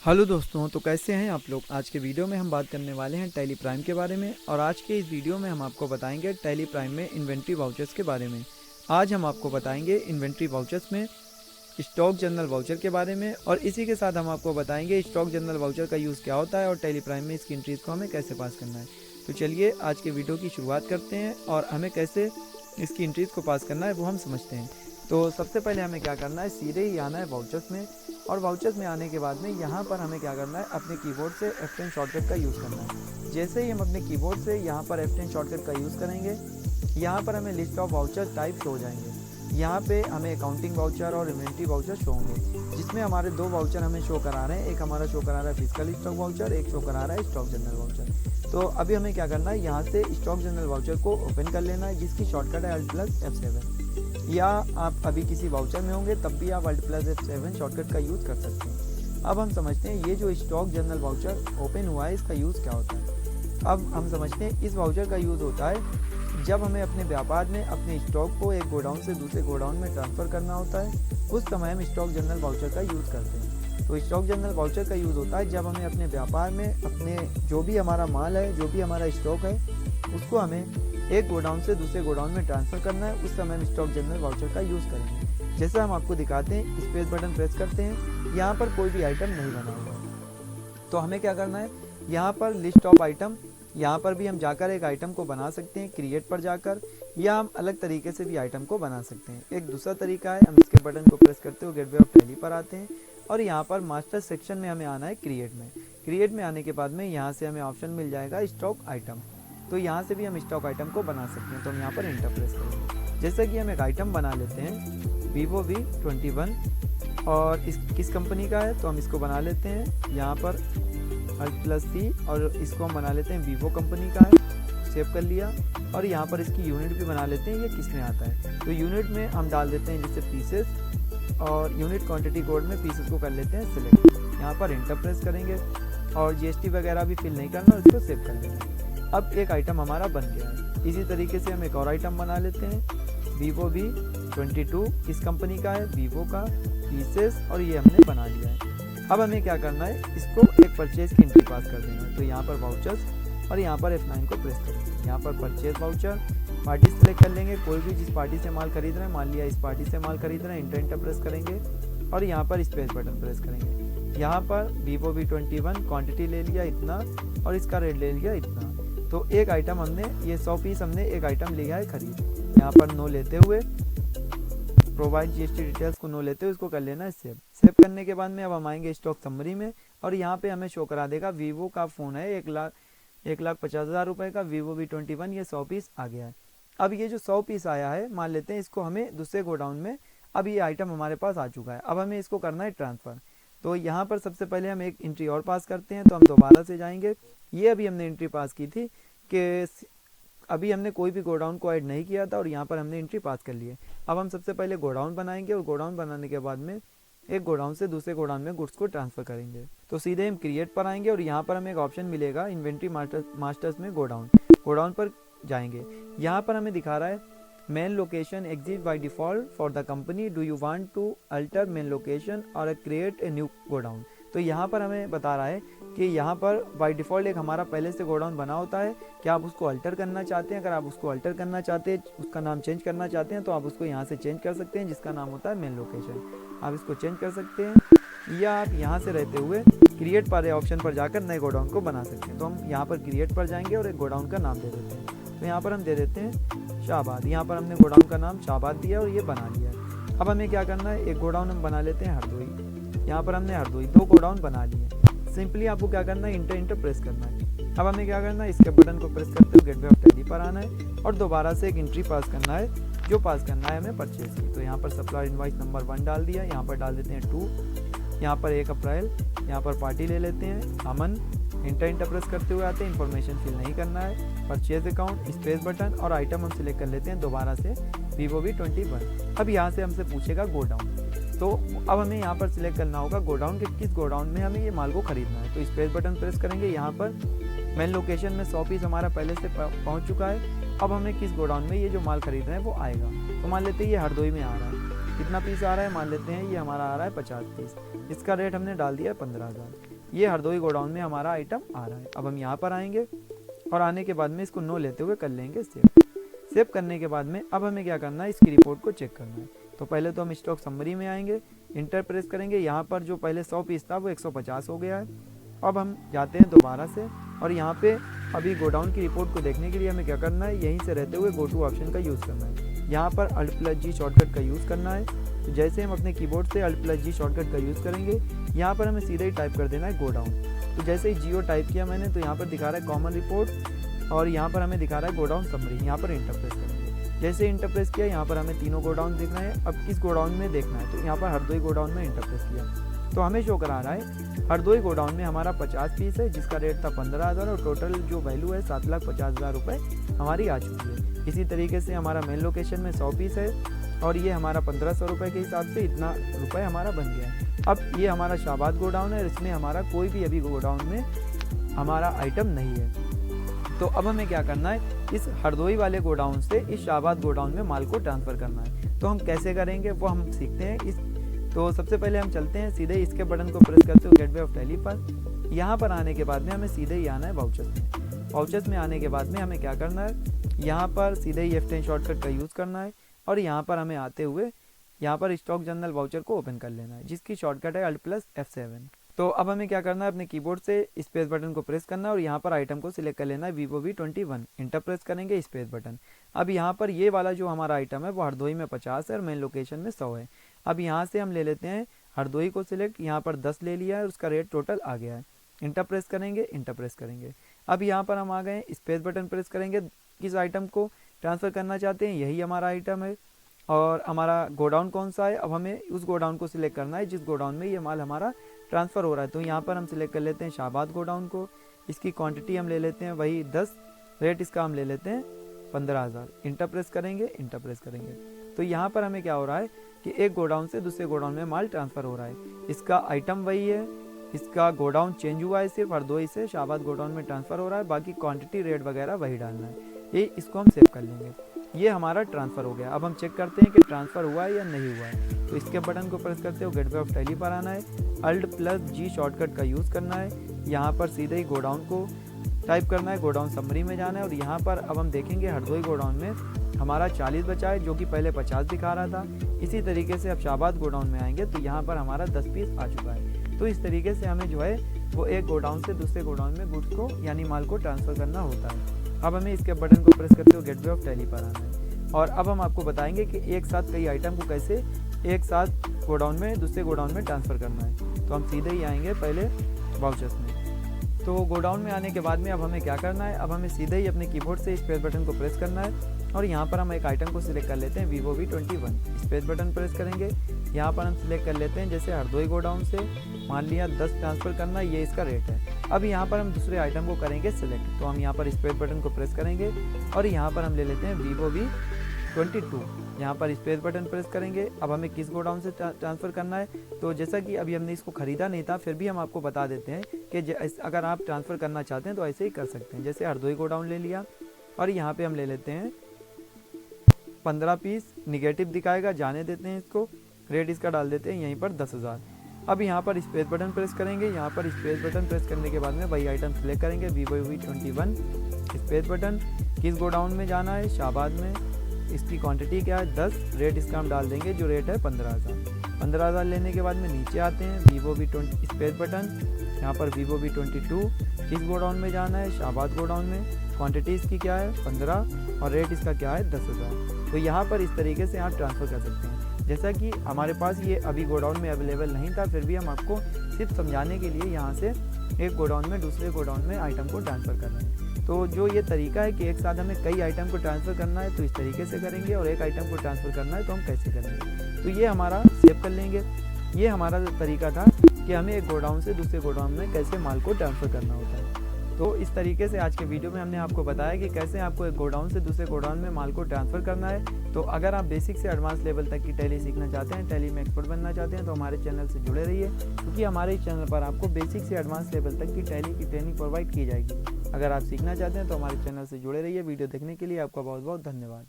Hello दोस्तों, तो कैसे हैं आप लोग। आज के वीडियो में हम बात करने वाले हैं टैली प्राइम के बारे में। और आज के इस वीडियो में हम आपको बताएंगे टैली प्राइम में इन्वेंट्री वाउचर्स के बारे में। आज हम आपको बताएंगे इन्वेंट्री वाउचर्स में स्टॉक जनरल वाउचर के बारे में, और इसी के साथ हम आपको बताएंगे स्टॉक जनरल वाउचर का यूज़ क्या होता है और टैली प्राइम में इसकी एंट्रीज़ को हमें कैसे पास करना है। तो चलिए आज के वीडियो की शुरुआत करते हैं और हमें कैसे इसकी एंट्रीज़ को पास करना है वो हम समझते हैं। तो सबसे पहले हमें क्या करना है, सीधे ही आना है वाउचर्स में। और वाउचर्स में आने के बाद में यहाँ पर हमें क्या करना है, अपने कीबोर्ड से F10 शॉर्टकट का यूज़ करना है। जैसे ही हम अपने कीबोर्ड से यहाँ पर F10 शॉर्टकट का यूज़ करेंगे, यहाँ पर हमें list of voucher type show हो जाएंगे। यहाँ पे हमें अकाउंटिंग वाउचर और इन्वेंट्री वाउचर शो होंगे, जिसमें हमारे दो वाउचर हमें शो करा रहे हैं। एक हमारा शो करा रहा है फिजिकल स्टॉक वाउचर, एक शो करा रहा है स्टॉक जनरल वाउचर। तो अभी हमें क्या करना है, यहाँ से स्टॉक जनरल वाउचर को ओपन कर लेना है, जिसकी शॉर्टकट है Alt+F7। या आप अभी किसी वाउचर में होंगे तब भी आप Alt+F7 शॉर्टकट का यूज़ कर सकते हैं। अब हम समझते हैं ये जो स्टॉक जनरल वाउचर ओपन हुआ है इसका यूज़ क्या होता है। अब हम समझते हैं इस वाउचर का यूज़ होता है जब हमें अपने व्यापार में अपने स्टॉक को एक गोडाउन से दूसरे गोडाउन में ट्रांसफ़र करना होता है, उस समय हम स्टॉक जनरल वाउचर का यूज़ करते हैं। तो स्टॉक जनरल वाउचर का यूज़ होता है जब हमें अपने व्यापार में अपने जो भी हमारा माल है, जो भी हमारा स्टॉक है, उसको हमें एक गोडाउन से दूसरे गोडाउन में ट्रांसफ़र करना है। उस समय हम स्टॉक जनरल वाउचर का यूज़ करेंगे। जैसा हम आपको दिखाते हैं, स्पेस बटन प्रेस करते हैं, यहाँ पर कोई भी आइटम नहीं बना हुआ है। तो हमें क्या करना है, यहाँ पर लिस्ट ऑफ आइटम, यहाँ पर भी हम जाकर एक आइटम को बना सकते हैं क्रिएट पर जाकर, या हम अलग तरीके से भी आइटम को बना सकते हैं। एक दूसरा तरीका है, हम इसके बटन को प्रेस करते हुए गेटवे ऑफ टैली पर आते हैं और यहाँ पर मास्टर सेक्शन में हमें आना है क्रिएट में। क्रिएट में आने के बाद में यहाँ से हमें ऑप्शन मिल जाएगा स्टॉक आइटम। तो यहाँ से भी हम स्टॉक आइटम को बना सकते हैं। तो हम यहाँ पर एंटर प्रेस करेंगे। जैसे कि हम एक आइटम बना लेते हैं Vivo V21, और किस कंपनी का है तो हम इसको बना लेते हैं यहाँ पर Alt+C, और इसको हम बना लेते हैं Vivo कंपनी का है। सेव कर लिया और यहाँ पर इसकी यूनिट भी बना लेते हैं, ये किस में आता है। तो यूनिट में हम डाल देते हैं जैसे पीसेस, और यूनिट क्वांटिटी कोड में पीसेस को कर लेते हैं सिलेक्ट। यहाँ पर एंटर प्रेस करेंगे और GST वगैरह भी फिल नहीं करना, इसको सेव कर लेंगे। अब एक आइटम हमारा बन गया है। इसी तरीके से हम एक और आइटम बना लेते हैं Vivo V22, इस कंपनी का है, Vivo का, पीसेस, और ये हमने बना लिया है। अब हमें क्या करना है, इसको एक परचेज की एंट्री पास कर देना है। तो यहाँ पर वाउचर्स और यहाँ पर F9 को प्रेस करेंगे। यहाँ पर परचेज वाउचर पार्टी सेलेक्ट कर लेंगे, कोई भी जिस पार्टी से माल खरीद रहे हैं, मान लिया इस पार्टी से माल खरीद रहे हैं, एंटर प्रेस करेंगे और यहाँ पर स्पेस बटन प्रेस करेंगे। यहाँ पर Vivo V21 क्वांटिटी ले लिया इतना और इसका रेट ले लिया इतना। तो एक आइटम हमने, ये 100 पीस हमने एक आइटम लिया है खरीद। यहाँ पर नो लेते हुए प्रोवाइड GST डिटेल्स को नो लेते हुए इसको कर लेना है सेव। सेव करने के बाद में अब हम आएंगे स्टॉक समरी में, और यहाँ पे हमें शो करा देगा Vivo का फ़ोन है 1,50,000 रुपये का Vivo V21, ये 100 पीस आ गया है। अब ये जो 100 पीस आया है, मान लेते हैं इसको हमें दूसरे गोडाउन में, अब ये आइटम हमारे पास आ चुका है। अब हमें इसको करना है ट्रांसफ़र। तो यहाँ पर सबसे पहले हम एक एंट्री और पास करते हैं। तो हम दोबारा से जाएंगे, ये अभी हमने एंट्री पास की थी कि अभी हमने कोई भी गोडाउन को ऐड नहीं किया था और यहाँ पर हमने एंट्री पास कर ली है। अब हम सबसे पहले गोडाउन बनाएंगे और गोडाउन बनाने के बाद में एक गोडाउन से दूसरे गोडाउन में गुड्स को ट्रांसफ़र करेंगे। तो सीधे हम क्रिएट पर आएंगे और यहाँ पर हमें एक ऑप्शन मिलेगा इन्वेंट्री मास्टर्स में गोडाउन पर जाएंगे। यहाँ पर हमें दिखा रहा है main location exist by default for the company, do you want to alter main location और क्रिएट ए न्यू गोडाउन। तो यहाँ पर हमें बता रहा है कि यहाँ पर बाय डिफ़ॉल्ट एक हमारा पहले से गोडाउन बना होता है, क्या आप उसको अल्टर करना चाहते हैं। अगर आप उसको अल्टर करना चाहते हैं, उसका नाम चेंज करना चाहते हैं, तो आप उसको यहाँ से चेंज कर सकते हैं, जिसका नाम होता है मेन लोकेशन। आप इसको चेंज कर सकते हैं, या आप यहाँ से रहते हुए क्रिएट वाले ऑप्शन पर जाकर नए गोडाउन को बना सकते हैं। तो हम यहाँ पर क्रिएट पर जाएंगे और एक गोडाउन का नाम दे देते हैं। तो यहाँ पर हम दे देते हैं शाहबाद। यहाँ पर हमने गोडाउन का नाम शाहबाद दिया और ये बना लिया है। अब हमें क्या करना है, एक गोडाउन हम बना लेते हैं हरदोई। यहाँ पर हमने हरदोई 2 गोडाउन बना लिए। सिंपली आपको क्या करना है, इंटर प्रेस करना है। अब हमें क्या करना है, इसके बटन को प्रेस करते हुए गेटवे ऑफ टैली पर आना है और दोबारा से एक एंट्री पास करना है, जो पास करना है हमें परचेज की। तो यहाँ पर सप्लायर इनवॉइस नंबर 1 डाल दिया, यहाँ पर डाल देते हैं 2, यहाँ पर 1 अप्रैल, यहाँ पर पार्टी ले लेते हैं अमन। इंटर प्रेस करते हुए आते हैं, इन्फॉर्मेशन फिल नहीं करना है, परचेज अकाउंट, स्पेस बटन, और आइटम हम सिलेक्ट कर लेते हैं दोबारा से Vivo V21। अब यहाँ से हमसे पूछेगा गोडाउन। तो अब हमें यहाँ पर सिलेक्ट करना होगा गोडाउन के किस गोडाउन में हमें ये माल को खरीदना है। तो स्पेस बटन प्रेस करेंगे। यहाँ पर मेन लोकेशन में 100 पीस हमारा पहले से पहुँच चुका है। अब हमें किस गोडाउन में ये जो माल खरीद रहे हैं वो आएगा। तो मान लेते हैं ये हरदोई में आ रहा है। कितना पीस आ रहा है, मान लेते हैं ये हमारा आ रहा है 50 पीस। इसका रेट हमने डाल दिया है 15,000। ये हरदोई गोडाउन में हमारा आइटम आ रहा है। अब हम यहाँ पर आएंगे और आने के बाद में इसको नो लेते हुए कर लेंगे सेव। सेव करने के बाद में अब हमें क्या करना है, इसकी रिपोर्ट को चेक करना है। तो पहले तो हम स्टॉक समरी में आएंगे, इंटर प्रेस करेंगे। यहाँ पर जो पहले 100 पीस था वो 150 हो गया है। अब हम जाते हैं दोबारा से और यहाँ पे अभी गोडाउन की रिपोर्ट को देखने के लिए हमें क्या करना है, यहीं से रहते हुए गो टू ऑप्शन का यूज़ करना है। यहाँ पर Alt+G शॉर्टकट का यूज़ करना है। तो जैसे हम अपने कीबोर्ड से Alt+G शॉर्टकट का यूज़ करेंगे, यहाँ पर हमें सीधे ही टाइप कर देना है गोडाउन। तो जैसे ही जियो टाइप किया मैंने, तो यहाँ पर दिखा रहा है कॉमन रिपोर्ट और यहाँ पर हमें दिखा रहा है गोडाउन समरी। यहाँ पर इंटर प्रेस करेंगे। जैसे इंटर प्रेस किया, यहाँ पर हमें तीनों गोडाउन देखना है। अब किस गोडाउन में देखना है, तो यहाँ पर हरदोई गोडाउन में इंटर प्रेस किया तो हमें शो करा रहा है हरदोई गोडाउन में हमारा 50 पीस है, जिसका रेट था 15,000 और टोटल जो वैल्यू है 7,50,000 रुपये हमारी आ चुकी है। इसी तरीके से हमारा मेन लोकेशन में 100 पीस है और ये हमारा 1,500 रुपये के हिसाब से इतना रुपये हमारा बन गया है। अब ये हमारा शाहबाद गोडाउन है, इसमें हमारा कोई भी अभी गोडाउन में हमारा आइटम नहीं है। तो अब हमें क्या करना है, इस हरदोई वाले गोडाउन से इस शाहबाद गोडाउन में माल को ट्रांसफ़र करना है। तो हम कैसे करेंगे वो हम सीखते हैं। तो सबसे पहले हम चलते हैं सीधे इसके बटन को प्रेस करते हुए गेटवे ऑफ टैली पर। यहाँ पर आने के बाद में हमें सीधे ही आना है वाउचर्स में। वाउचर्स में आने के बाद में हमें क्या करना है, यहाँ पर सीधे ही F10 शॉर्टकट का यूज़ करना है और यहाँ पर हमें आते हुए यहाँ पर स्टॉक जनरल वाउचर को ओपन कर लेना है, जिसकी शॉर्टकट है Alt+F7। तो अब हमें क्या करना है, अपने कीबोर्ड से स्पेस बटन को प्रेस करना है और यहाँ पर आइटम को सिलेक्ट कर लेना है Vivo V21। इंटर प्रेस करेंगे, स्पेस बटन। अब यहाँ पर ये वाला जो हमारा आइटम है वो हरदोई में 50 है और मेन लोकेशन में 100 है। अब यहाँ से हम ले लेते हैं हरदोई को सिलेक्ट, यहाँ पर 10 ले लिया है, उसका रेट टोटल आ गया है। इंटर प्रेस करेंगे, इंटर प्रेस करेंगे। अब यहाँ पर हम आ गए, स्पेस बटन प्रेस करेंगे। किस आइटम को ट्रांसफ़र करना चाहते हैं, यही हमारा आइटम है और हमारा गोडाउन कौन सा है। अब हमें उस गोडाउन को सिलेक्ट करना है जिस गोडाउन में ये माल हमारा ट्रांसफ़र हो रहा है। तो यहाँ पर हम सिलेक्ट कर लेते हैं शाहबाद गोडाउन को। इसकी क्वांटिटी हम ले लेते हैं वही 10, रेट इसका हम ले लेते हैं 15,000। इंटर प्रेस करेंगे, इंटर प्रेस करेंगे। तो यहाँ पर हमें क्या हो रहा है कि एक गोडाउन से दूसरे गोडाउन में माल ट्रांसफ़र हो रहा है। इसका आइटम वही है, इसका गोडाउन चेंज हुआ है, सिर्फ हरदोई से शाहबाद गोडाउन में ट्रांसफ़र हो रहा है। बाकी क्वांटिटी, रेट वगैरह वही डालना है। ये इसको हम सेव कर लेंगे। ये हमारा ट्रांसफ़र हो गया। अब हम चेक करते हैं कि ट्रांसफ़र हुआ है या नहीं हुआ है। तो इसके बटन को प्रेस करते हो गेटवे ऑफ टैली पर आना है, Alt+G शॉर्टकट का यूज़ करना है। यहाँ पर सीधे ही गोडाउन को टाइप करना है, गोडाउन समरी में जाना है और यहाँ पर अब हम देखेंगे हरदोई गोडाउन में हमारा 40 बचा है, जो कि पहले 50 दिखा रहा था। इसी तरीके से अब शाहबाद गोडाउन में आएंगे तो यहाँ पर हमारा 10 पीस आ चुका है। तो इस तरीके से हमें जो है वो एक गोडाउन से दूसरे गोडाउन में गुड्स को यानी माल को ट्रांसफ़र करना होता है। अब हमें इसके बटन को प्रेस करते हुए गेटवे ऑफ टैली पर आना है और अब हम आपको बताएंगे कि एक साथ कई आइटम को कैसे एक साथ गोडाउन में दूसरे गोडाउन में ट्रांसफ़र करना है। तो हम सीधे ही आएंगे पहले वाउचर्स में। तो गोडाउन में आने के बाद में अब हमें क्या करना है, अब हमें सीधे ही अपने कीबोर्ड से स्पेस बटन को प्रेस करना है और यहाँ पर हम एक आइटम को सिलेक्ट कर लेते हैं Vivo V21। Space button press करेंगे, यहाँ पर हम सिलेक्ट कर लेते हैं जैसे हरदोई गोडाउन से मान लिया 10 ट्रांसफ़र करना, ये इसका रेट है। अब यहाँ पर हम दूसरे आइटम को करेंगे सिलेक्ट। तो हम यहाँ पर स्पेस बटन को प्रेस करेंगे और यहाँ पर हम ले लेते हैं Vivo V22। यहाँ पर स्पेस बटन प्रेस करेंगे। अब हमें किस गोडाउन से ट्रांसफ़र करना है, तो जैसा कि अभी हमने इसको ख़रीदा नहीं था, फिर भी हम आपको बता देते हैं कि अगर आप ट्रांसफ़र करना चाहते हैं तो ऐसे ही कर सकते हैं। जैसे हरदोई गोडाउन ले लिया और यहाँ पे हम ले लेते हैं 15 पीस, निगेटिव दिखाएगा, जाने देते हैं इसको। रेट इसका डाल देते हैं यहीं पर 10,000। अब यहाँ पर स्पेस बटन प्रेस करेंगे। यहाँ पर स्पेस बटन प्रेस करने के बाद में वही आइटम सेलेक्ट करेंगे Vivo V21। स्पेस बटन, किस गोडाउन में जाना है, शाहबाद में। इसकी क्वांटिटी क्या है 10, रेट इसका हम डाल देंगे जो रेट है 15,000। 15,000 लेने के बाद में नीचे आते हैं Vivo V20, स्पेस बटन, यहाँ पर Vivo V22। किस गोडाउन में जाना है, शाहबाद गोडाउन में। क्वांटिटी इसकी क्या है 15 और रेट इसका क्या है 10,000। तो यहाँ पर इस तरीके से आप ट्रांसफ़र कर सकते हैं। जैसा कि हमारे पास ये अभी गोडाउन में अवेलेबल नहीं था, फिर भी हम आपको सिर्फ समझाने के लिए यहाँ से एक गोडाउन में दूसरे गोडाउन में आइटम को ट्रांसफ़र कर रहे हैं। तो जो ये तरीका है कि एक साथ हमें कई आइटम को ट्रांसफ़र करना है तो इस तरीके से करेंगे, और एक आइटम को ट्रांसफ़र करना है तो हम कैसे करेंगे, तो ये हमारा सेव कर लेंगे। ये हमारा तरीका था कि हमें एक गोडाउन से दूसरे गोडाउन में कैसे माल को ट्रांसफ़र करना होता है। तो इस तरीके से आज के वीडियो में हमने आपको बताया कि कैसे आपको एक गोडाउन से दूसरे गोडाउन में माल को ट्रांसफ़र करना है। तो अगर आप बेसिक से एडवांस लेवल तक की टैली सीखना चाहते हैं, टैली में एक्सपर्ट बनना चाहते हैं, तो हमारे चैनल से जुड़े रहिए, क्योंकि हमारे इस चैनल पर आपको बेसिक से एडवांस लेवल तक की टैली की ट्रेनिंग प्रोवाइड की जाएगी। अगर आप सीखना चाहते हैं तो हमारे चैनल से जुड़े रहिए। वीडियो देखने के लिए आपका बहुत बहुत धन्यवाद।